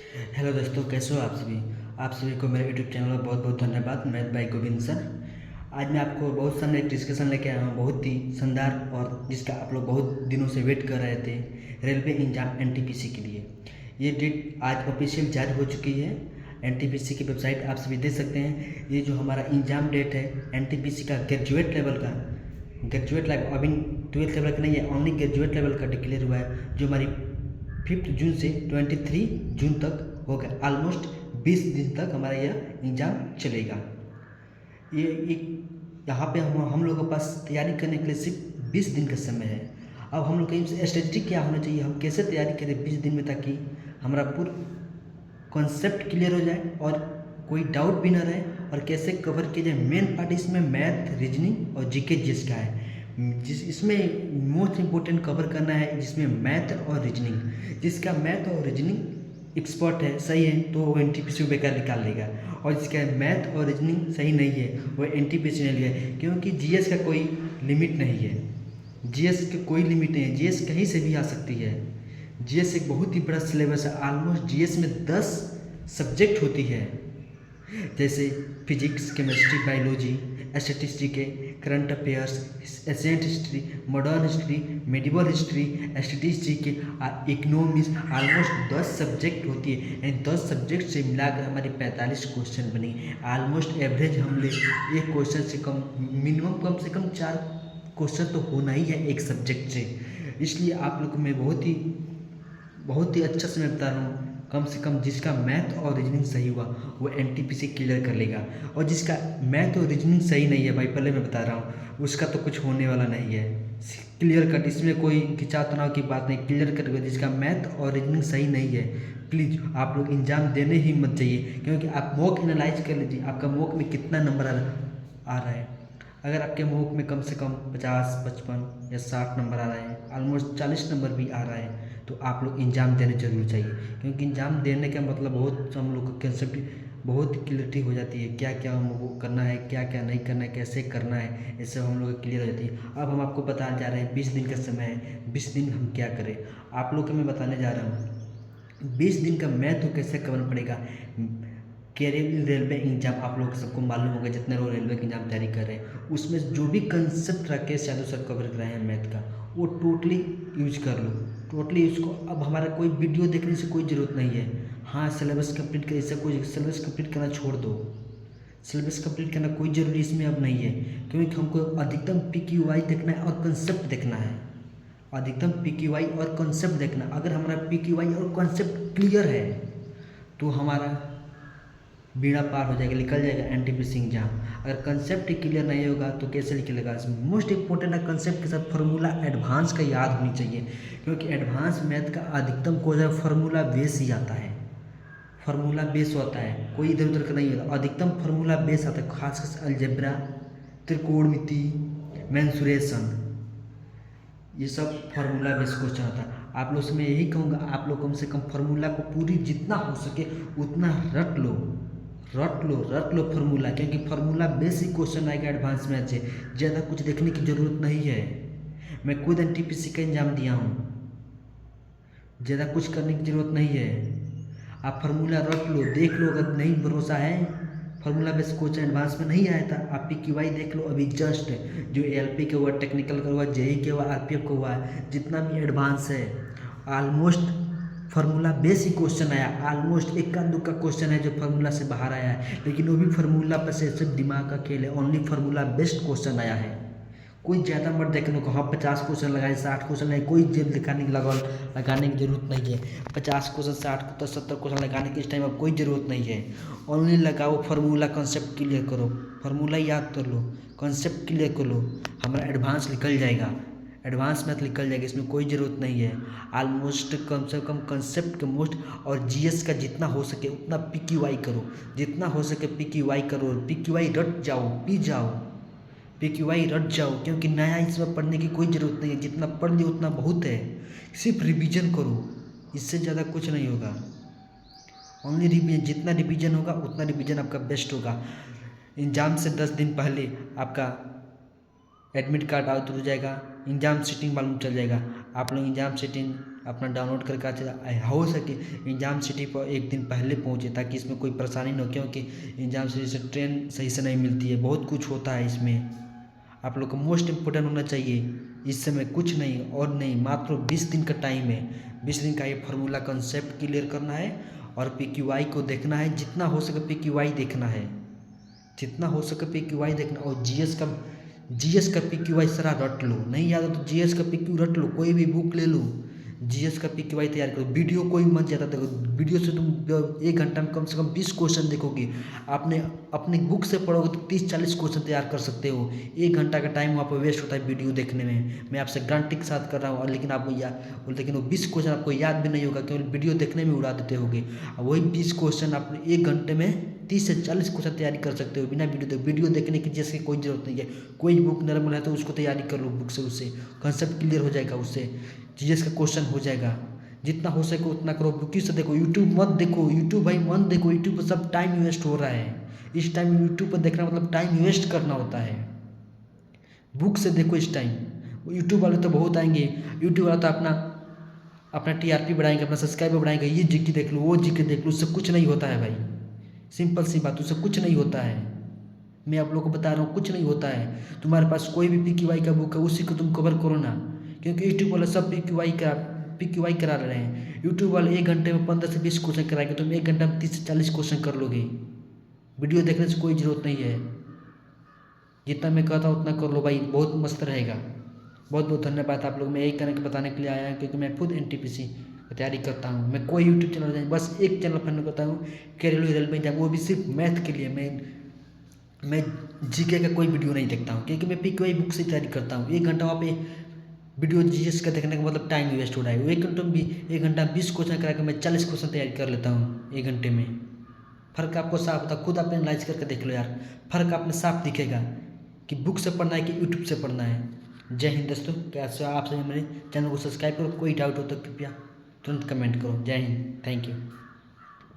Hello दोस्तों, कैसे हो आप सभी को मेरे यूट्यूब चैनल पर बहुत बहुत धन्यवाद। मैं भाई गोविंद सर। आज मैं आपको बहुत सामने एक डिस्कशन लेके आया हूँ, बहुत ही शानदार, और जिसका आप लोग बहुत दिनों से वेट कर रहे थे, रेलवे एग्जाम एनटीपीसी के लिए। ये डेट आज ऑफिशियल जारी हो चुकी है। एनटीपीसी की वेबसाइट आप सभी देख सकते हैं। ये जो हमारा एग्जाम डेट है एनटीपीसी का ग्रेजुएट लेवल का, ग्रेजुएट लेवल अभी 12th लेवल का नहीं है, ओनली ग्रेजुएट लेवल का डिक्लेयर हुआ है, जो हमारी 5 जून से 23 जून तक होगा। ऑलमोस्ट 20 दिन तक हमारा यह एग्ज़ाम चलेगा। ये एक यहाँ पे हम लोगों के पास तैयारी करने के लिए सिर्फ 20 दिन का समय है। अब हम लोग की स्ट्रेटजी क्या होना चाहिए, हम कैसे तैयारी करें 20 दिन में, ताकि हमारा पूरा कॉन्सेप्ट क्लियर हो जाए और कोई डाउट भी ना रहे, और कैसे कवर किया जाए। मेन पार्ट इसमें मैथ, रीजनिंग और जीके जीएस का है। इसमें मोस्ट इम्पोर्टेंट कवर करना है, जिसमें मैथ और रीजनिंग। जिसका मैथ और रीजनिंग एक्सपर्ट है, सही है, तो वो एनटीपीसी बेकार निकाल लेगा। और जिसका मैथ और रीजनिंग सही नहीं है, वो एनटीपीसी नहीं लेगा, क्योंकि जीएस का कोई लिमिट नहीं है। जीएस की कोई लिमिट नहीं है, जीएस कहीं से भी आ सकती है। जीएस एक बहुत ही बड़ा सिलेबस है। ऑलमोस्ट जीएस में 10 सब्जेक्ट होती है, जैसे फिजिक्स, केमिस्ट्री, बायोलॉजी, स्टैटिस्टिक्स के, current affairs, ancient history, modern history, medieval history, statistics के, इकोनॉमिक्स। ऑलमोस्ट 10 सब्जेक्ट होती है। इन 10 सब्जेक्ट से मिलाकर हमारी 45 क्वेश्चन बनी। ऑलमोस्ट एवरेज हम ले एक क्वेश्चन से कम, मिनिमम कम से कम 4 क्वेश्चन तो होना ही है एक सब्जेक्ट से। इसलिए आप लोग को मैं बहुत ही अच्छा से मैं बता रहा हूँ। कम से कम जिसका मैथ और रीजनिंग सही हुआ वो एनटीपीसी क्लियर कर लेगा, और जिसका मैथ और रीजनिंग सही नहीं है, भाई पहले मैं बता रहा हूँ, उसका तो कुछ होने वाला नहीं है। क्लियर कट, इसमें कोई खिंचाव तनाव की बात नहीं, क्लियर कट होगा। जिसका मैथ और रीजनिंग सही नहीं है, प्लीज़ आप लोग एग्जाम देने ही मत जाइए, क्योंकि आप मॉक एनालाइज कर लीजिए, आपका मॉक में कितना नंबर आ रहा है। अगर आपके मॉक में कम से कम 50, 55 या 60 नंबर आ रहे हैं, ऑलमोस्ट 40 नंबर भी आ रहा है, तो आप लोग एग्ज़ाम देने जरूर चाहिए। क्योंकि एग्ज़ाम देने का मतलब बहुत हम लोग का कंसेप्ट बहुत क्लियरिटी हो जाती है, क्या क्या हम लोग को करना है, क्या क्या नहीं करना है, कैसे करना है, इससे हम लोग क्लियर हो जाती है। अब हम आपको बताने जा रहे हैं 20 दिन का समय है, 20 दिन हम क्या करें। आप लोग को मैं बताने जा रहा हूँ 20 दिन का मैथ तो कैसे करना पड़ेगा। केरल रेलवे एग्जाम आप लोग सबको मालूम होगा, जितने लोग रेलवे के एग्जाम तैयारी कर रहे हैं, उसमें जो भी concept Rakesh Yadav sir cover कराए हैं मैथ का, वो टोटली यूज कर लो, टोटली उसको। अब हमारा कोई वीडियो देखने से कोई ज़रूरत नहीं है। हाँ, सिलेबस कंप्लीट कर, इससे कोई सिलेबस कंप्लीट करना छोड़ दो। सिलेबस कंप्लीट करना कोई ज़रूरी इसमें अब नहीं है, क्योंकि हमको अधिकतम PQI देखना है और कंसेप्ट देखना है। अधिकतम PQI और कंसेप्ट देखना। अगर हमारा PQI और कंसेप्ट क्लियर है तो हमारा बीड़ा पार हो जाएगा, निकल जाएगा एनटीपीसी एग्जाम। अगर कंसेप्ट ही क्लियर नहीं होगा तो कैसे निकलेगा। मोस्ट इंपॉर्टेंट है कंसेप्ट के साथ फार्मूला एडवांस का याद होनी चाहिए, क्योंकि एडवांस मैथ का अधिकतम क्वेश्चन फार्मूला बेस ही आता है। फार्मूला बेस होता है, कोई इधर उधर का नहीं होता, अधिकतम फार्मूला बेस आता है। खासकर अलजेब्रा, त्रिकोणमिति, मेंसुरेशन, ये सब फार्मूला बेस क्वेश्चन होता है। आप लोग से मैं यही कहूँगा, आप लोग कम से कम फार्मूला को पूरी जितना हो सके उतना रट लो, रट लो फार्मूला, क्योंकि फार्मूला बेसिक क्वेश्चन आएगा एडवांस मैथ से। ज़्यादा कुछ देखने की ज़रूरत नहीं है। मैं खुद एनटीपीसी का एग्जाम दिया हूँ, ज़्यादा कुछ करने की ज़रूरत नहीं है। आप फार्मूला रट लो, देख लो। अगर नहीं भरोसा है, फार्मूला बेस क्वेश्चन एडवांस में नहीं आया था, आप PQI देख लो। अभी जस्ट जो LP का हुआ, टेक्निकल का हुआ, JEE का हुआ, RPF का हुआ, जितना भी एडवांस है, ऑलमोस्ट फार्मूला बेस ही क्वेश्चन आया। ऑलमोस्ट इक्का दुक्का क्वेश्चन है जो फार्मूला से बाहर आया है, लेकिन वो भी फार्मूला पर से सिर्फ दिमाग का खेल है। ओनली फार्मूला बेस्ड क्वेश्चन आया है। कोई ज़्यादा मत देखने को, हाँ 50 क्वेश्चन लगाए, 60 क्वेश्चन नहीं, कोई जेब दिखाने की लगाने की जरूरत नहीं है। 50 क्वेश्चन, 60 को 70 क्वेश्चन लगाने की इस टाइम अब कोई ज़रूरत नहीं है। ओनली लगाओ फार्मूला, कॉन्सेप्ट क्लियर करो, फार्मूला याद कर लो, कॉन्सेप्ट क्लियर कर लो, हमारा एडवांस निकल जाएगा, एडवांस मैथ निकल जाएगा। इसमें कोई ज़रूरत नहीं है। ऑलमोस्ट कम से कम कंसेप्ट के मोस्ट, और GS का जितना हो सके उतना PQI करो, जितना हो सके PQI करो। PQI रट जाओ, पी जाओ, PQI रट जाओ, क्योंकि नया इसमें पढ़ने की कोई ज़रूरत नहीं है। जितना पढ़ लियो उतना बहुत है। सिर्फ रिवीजन करो, इससे ज़्यादा कुछ नहीं होगा। ओनली रिवीजन, जितना रिवीजन होगा उतना रिवीजन आपका बेस्ट होगा। एग्ज़ाम से 10 दिन पहले आपका एडमिट कार्ड आउट हो जाएगा, एग्ज़ाम सीटिंग मालूम चल जाएगा। आप लोग एग्ज़ाम सीटिंग अपना डाउनलोड करके अच्छे हो सके एग्जाम सिटी पर एक दिन पहले पहुँचे, ताकि इसमें कोई परेशानी न हो, क्योंकि एग्जाम सिटी से ट्रेन सही से नहीं मिलती है, बहुत कुछ होता है इसमें। आप लोग को मोस्ट इम्पोर्टेंट होना चाहिए इस समय कुछ नहीं और नहीं, मात्र 20 दिन का टाइम है। 20 दिन का ये फार्मूला कंसेप्ट क्लियर करना है और PQI को देखना है, जितना हो सके PQI देखना है, जितना हो सके PQI देखना। और जीएस का PQI सारा रट लो, नहीं याद है तो जीएस का PQ रट लो, कोई भी बुक ले लो, जीएस का PQI तैयार करो। वीडियो कोई मत ज़्यादा देखो, वीडियो से तुम 1 घंटा में कम से कम 20 क्वेश्चन देखोगे। आपने अपने बुक से पढ़ोगे तो 30-40 क्वेश्चन तैयार कर सकते हो। 1 घंटा का टाइम वहाँ पर वेस्ट होता है वीडियो देखने में, मैं आपसे गारंटी के साथ कर रहा हूँ। लेकिन आपको लेकिन वो 20 क्वेश्चन आपको याद भी नहीं होगा, केवल वीडियो देखने में उड़ा देते होगे। वही 20 क्वेश्चन आप 1 घंटे में 30 से 40 क्वेश्चन तैयारी कर सकते हो बिना वीडियो देखने की जैसे कोई ज़रूरत नहीं है। कोई बुक नॉर्मल है तो उसको तैयारी कर लो बुक से, उससे कंसेप्ट क्लियर हो जाएगा, उससे जीएस का क्वेश्चन हो जाएगा। जितना हो सके उतना करो, बुक से देखो, यूट्यूब मत देखो, यूट्यूब भाई मत देखो, यूट्यूब पर सब टाइम वेस्ट हो रहा है। इस टाइम यूट्यूब पर देखना मतलब टाइम वेस्ट करना होता है। बुक से देखो इस टाइम। यूट्यूब वाले तो बहुत आएंगे, यूट्यूब वाला तो अपना TRP बढ़ाएंगे, अपना सब्सक्राइबर बढ़ाएंगे, ये जीके देख लो, वो जीके देख लो, उससे कुछ नहीं होता है भाई। सिंपल सी बात, उससे कुछ नहीं होता है। मैं आप लोगों को बता रहा हूँ कुछ नहीं होता है। तुम्हारे पास कोई भी PQI का बुक है उसी को तुम कवर करो ना, क्योंकि यूट्यूब वाले सब PQI करा रहे हैं। यूट्यूब वाले 1 घंटे में 15 से 20 क्वेश्चन कराएंगे, तुम 1 घंटा में 30 से 40 क्वेश्चन कर लोगे। वीडियो देखने से कोई ज़रूरत नहीं है, जितना मैं कहता हूँ उतना कर लो भाई, बहुत मस्त रहेगा। बहुत बहुत धन्यवाद आप लोग। मैं यही करके बताने के लिए आया हूँ, क्योंकि मैं खुद NTPC की तैयारी करता हूँ। मैं कोई यूट्यूब चैनल नहीं, बस एक चैनल फॉलो करता हूँ, रेलवे एग्जाम, वो भी सिर्फ मैथ के लिए। मैं जीके का कोई वीडियो नहीं देखता हूँ, क्योंकि मैं PQI बुक से तैयारी करता हूँ। 1 घंटा वहाँ पे वीडियो जीएस का देखने का मतलब टाइम वेस्ट हो रहा है। 1 घंटा 20 क्वेश्चन करा के मैं 40 क्वेश्चन तैयारी कर लेता हूँ 1 घंटे में। फ़र्क आपको साफ होता, खुद आप एनालाइज करके देख लो यार, फ़र्क आपने साफ दिखेगा कि बुक से पढ़ना है कि यूट्यूब से पढ़ना है। जय हिंद दोस्तों, कैसे आपसे मेरे चैनल को सब्सक्राइब करो, कोई डाउट हो तो कृपया तुरंत कमेंट करो। जय हिंद, थैंक यू।